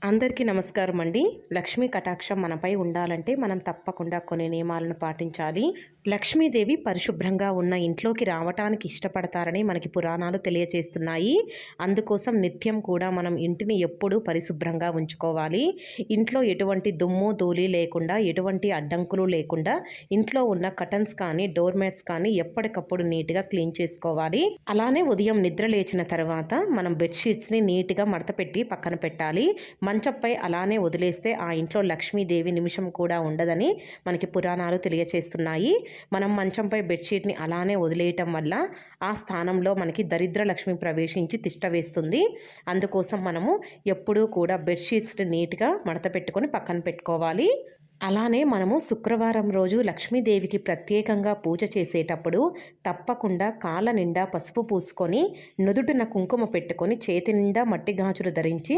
అందరికీ నమస్కారం అండి. లక్ష్మీ కటాక్షం మనపై ఉండాలంటే మనం తప్పకుండా కొన్ని నియమాలను పాటించాలి. లక్ష్మీదేవి పరిశుభ్రంగా ఉన్న ఇంట్లోకి రావటానికి ఇష్టపడతారని మనకి పురాణాలు తెలియచేస్తున్నాయి. అందుకోసం నిత్యం కూడా మనం ఇంటిని ఎప్పుడూ పరిశుభ్రంగా ఉంచుకోవాలి. ఇంట్లో ఎటువంటి దుమ్ము ధూళి లేకుండా, ఎటువంటి అడ్డంకులు లేకుండా ఇంట్లో ఉన్న కర్టన్స్ కానీ, డోర్ మ్యాట్స్ కానీ ఎప్పటికప్పుడు నీట్గా క్లీన్ చేసుకోవాలి. అలానే ఉదయం నిద్ర లేచిన తర్వాత మనం బెడ్షీట్స్ని నీట్గా మడతపెట్టి పక్కన పెట్టాలి. మంచంపై అలానే వదిలేస్తే ఆ ఇంట్లో లక్ష్మీదేవి నిమిషం కూడా ఉండదని మనకి పురాణాలు తెలియచేస్తున్నాయి. మనం మంచంపై బెడ్షీట్ని అలానే వదిలేయటం వల్ల ఆ స్థానంలో మనకి దరిద్ర లక్ష్మి ప్రవేశించి తిష్ట వేస్తుంది. అందుకోసం మనము ఎప్పుడూ కూడా బెడ్షీట్స్ని నీట్గా మడత పెట్టుకొని పక్కన పెట్టుకోవాలి. అలానే మనము శుక్రవారం రోజు లక్ష్మీదేవికి ప్రత్యేకంగా పూజ చేసేటప్పుడు తప్పకుండా కాళ్ళ నిండా పసుపు పూసుకొని, నుదుటిన కుంకుమ పెట్టుకొని, చేతి నిండా మట్టి గాజులు ధరించి